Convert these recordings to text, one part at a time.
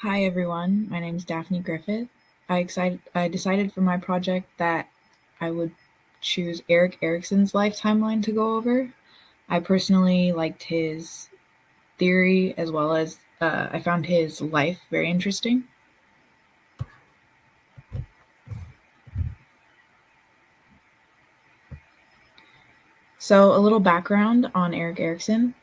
Hi everyone, my name is Daphne Griffith. I decided for my project that I would choose Erik Erikson's life timeline to go over. I personally liked his theory as well as I found his life very interesting. So, a little background on Erik Erikson.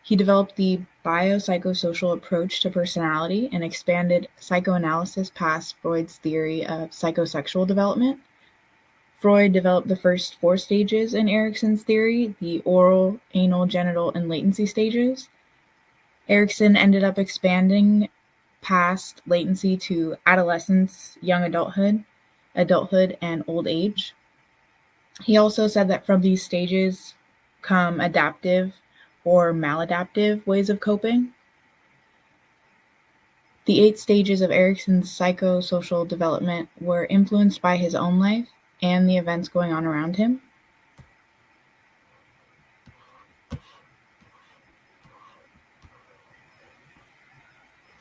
He developed the biopsychosocial approach to personality and expanded psychoanalysis past Freud's theory of psychosexual development. Freud developed the first four stages in Erikson's theory, the oral, anal, genital, and latency stages. Erikson ended up expanding past latency to adolescence, young adulthood, and old age. He also said that from these stages come adaptive or maladaptive ways of coping. The 8 stages of Erikson's psychosocial development were influenced by his own life and the events going on around him.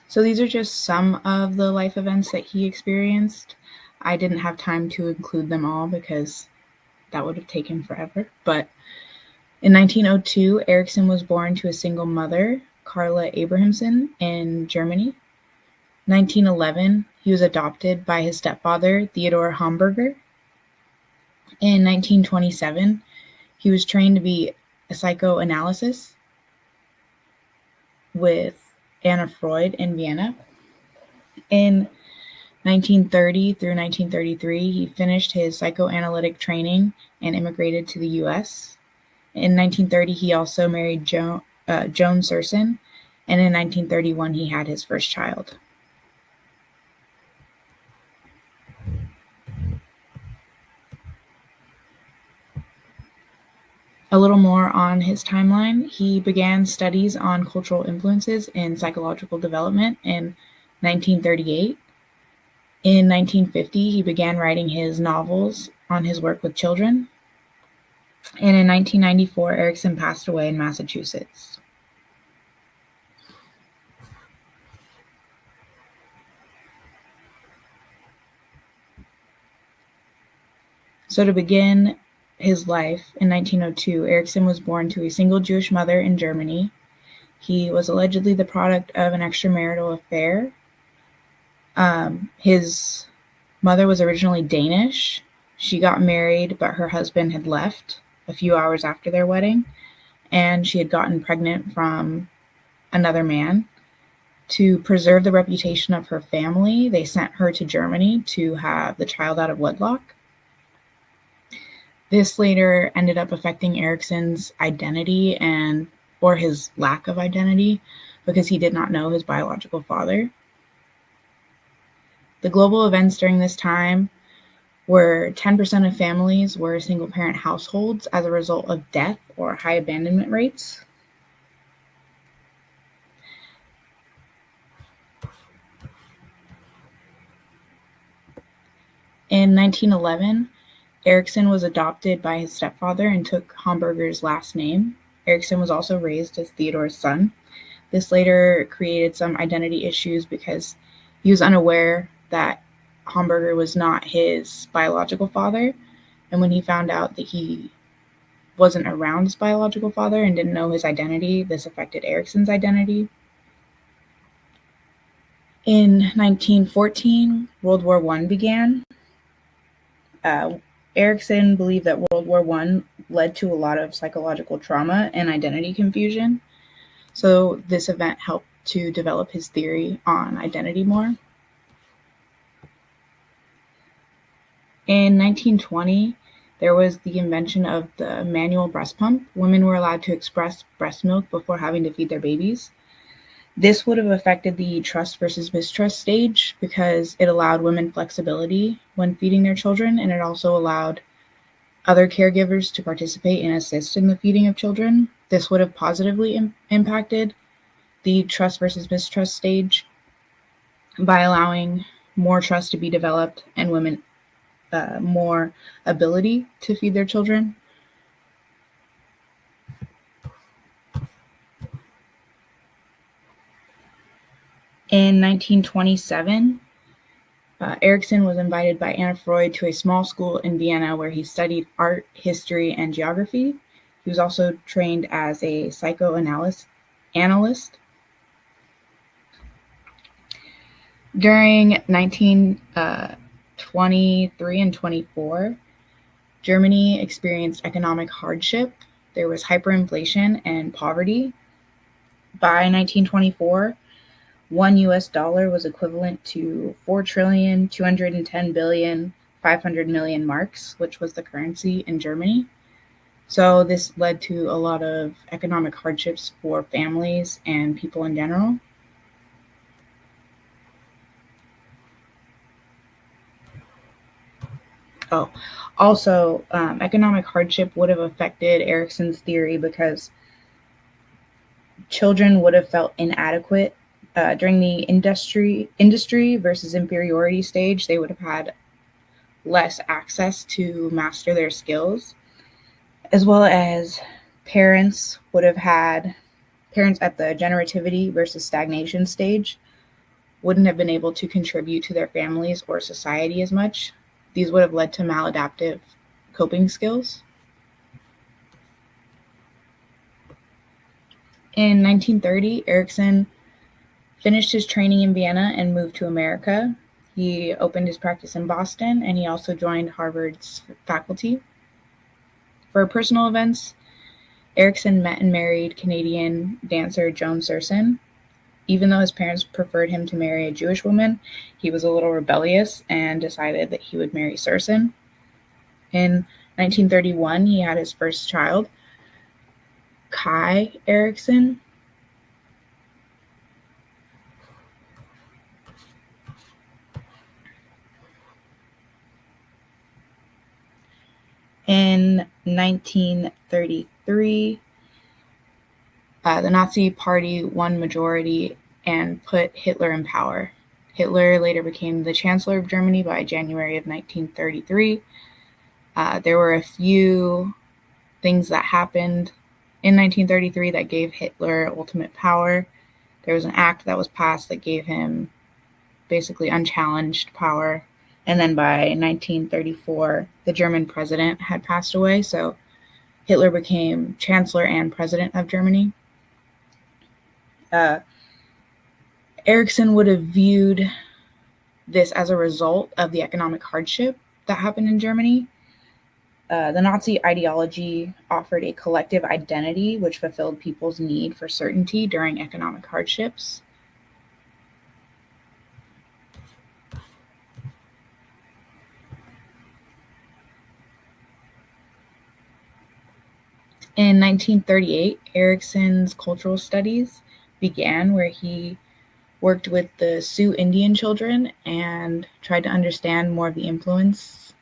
So these are just some of the life events that he experienced. I didn't have time to include them all because that would have taken forever. But in 1902, Erikson was born to a single mother, Carla Abrahamson, in Germany. 1911, he was adopted by his stepfather, Theodor Hamburger. In 1927, he was trained to be a psychoanalyst with Anna Freud in Vienna. In 1930 through 1933, he finished his psychoanalytic training and immigrated to the U.S. In 1930, he also married Joan Serson, and in 1931, he had his first child. A little more on his timeline. He began studies on cultural influences in psychological development in 1938. In 1950, he began writing his novels on his work with children. And in 1994, Erikson passed away in Massachusetts. So to begin his life, in 1902, Erikson was born to a single Jewish mother in Germany. He was allegedly the product of an extramarital affair. His mother was originally Danish. She got married, but her husband had left a few hours after their wedding, and she had gotten pregnant from another man. To preserve the reputation of her family, they sent her to Germany to have the child out of wedlock. This later ended up affecting Erikson's identity or his lack of identity because he did not know his biological father. The global events during this time were 10% of families were single-parent households as a result of death or high abandonment rates. In 1911, Erikson was adopted by his stepfather and took Hamburger's last name. Erikson was also raised as Theodor's son. This later created some identity issues because he was unaware that Hamburger was not his biological father. And when he found out that he wasn't around his biological father and didn't know his identity, this affected Erikson's identity. In 1914, World War I began. Erikson believed that World War I led to a lot of psychological trauma and identity confusion. So this event helped to develop his theory on identity more. In 1920, there was the invention of the manual breast pump. Women were allowed to express breast milk before having to feed their babies. This would have affected the trust versus mistrust stage because it allowed women flexibility when feeding their children, and it also allowed other caregivers to participate and assist in the feeding of children. This would have positively impacted the trust versus mistrust stage by allowing more trust to be developed and women more ability to feed their children. In 1927, Erikson was invited by Anna Freud to a small school in Vienna where he studied art, history, and geography. He was also trained as a psychoanalyst. During 1923 and 24, Germany experienced economic hardship. There was hyperinflation and poverty. By 1924, $1 was equivalent to 4,210,500,000,000 marks, which was the currency in Germany. So this led to a lot of economic hardships for families and people in general. Also, economic hardship would have affected Erikson's theory because children would have felt inadequate during the industry versus inferiority stage. They would have had less access to master their skills, as well as parents at the generativity versus stagnation stage wouldn't have been able to contribute to their families or society as much. These would have led to maladaptive coping skills. In 1930, Erikson finished his training in Vienna and moved to America. He opened his practice in Boston, and he also joined Harvard's faculty. For personal events, Erikson met and married Canadian dancer Joan Surson. Even though his parents preferred him to marry a Jewish woman, he was a little rebellious and decided that he would marry Surson. In 1931, he had his first child, Kai Erikson. In 1933, the Nazi Party won majority and put Hitler in power. Hitler later became the Chancellor of Germany by January of 1933. There were a few things that happened in 1933 that gave Hitler ultimate power. There was an act that was passed that gave him basically unchallenged power. And then by 1934, the German president had passed away, so Hitler became Chancellor and President of Germany. Erikson would have viewed this as a result of the economic hardship that happened in Germany. The Nazi ideology offered a collective identity which fulfilled people's need for certainty during economic hardships. In 1938, Erikson's cultural studies began, where he worked with the Sioux Indian children and tried to understand more of the influences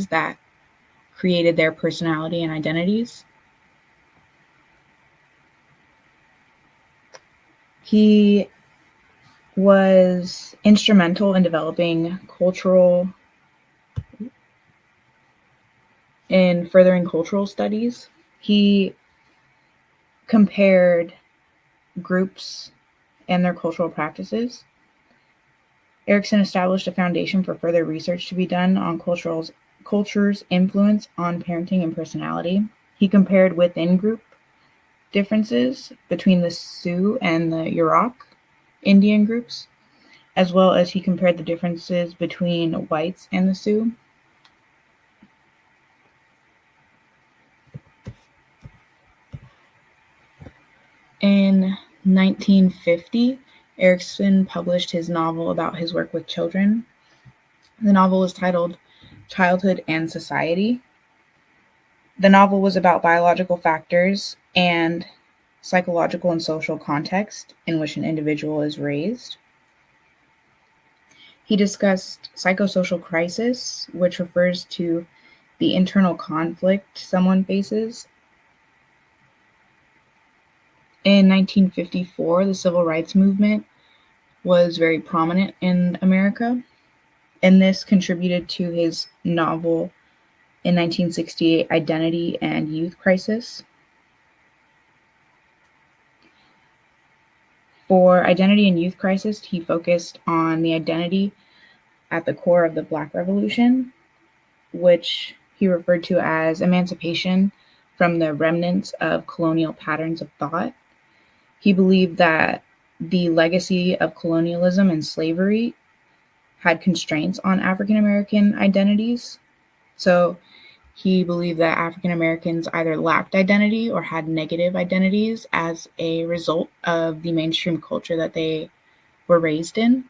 that created their personality and identities. He was instrumental in furthering cultural studies. He compared groups and their cultural practices. Erikson established a foundation for further research to be done on culture's influence on parenting and personality. He compared within-group differences between the Sioux and the Yurok Indian groups, as well as he compared the differences between whites and the Sioux. In 1950, Erikson published his novel about his work with children. The novel was titled Childhood and Society. The novel was about biological factors and psychological and social context in which an individual is raised. He discussed psychosocial crisis, which refers to the internal conflict someone faces. In 1954, the civil rights movement was very prominent in America, and this contributed to his novel in 1968, Identity and Youth Crisis. For Identity and Youth Crisis, he focused on the identity at the core of the Black Revolution, which he referred to as emancipation from the remnants of colonial patterns of thought. He believed that the legacy of colonialism and slavery had constraints on African American identities. So he believed that African Americans either lacked identity or had negative identities as a result of the mainstream culture that they were raised in.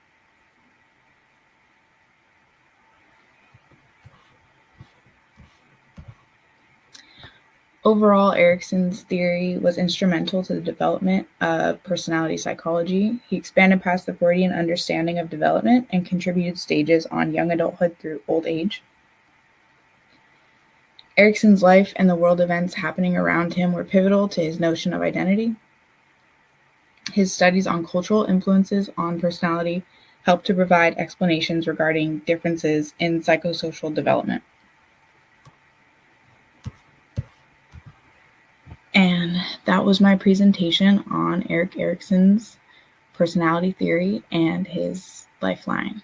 Overall, Erikson's theory was instrumental to the development of personality psychology. He expanded past the Freudian understanding of development and contributed stages on young adulthood through old age. Erikson's life and the world events happening around him were pivotal to his notion of identity. His studies on cultural influences on personality helped to provide explanations regarding differences in psychosocial development. And that was my presentation on Erik Erikson's personality theory and his lifeline.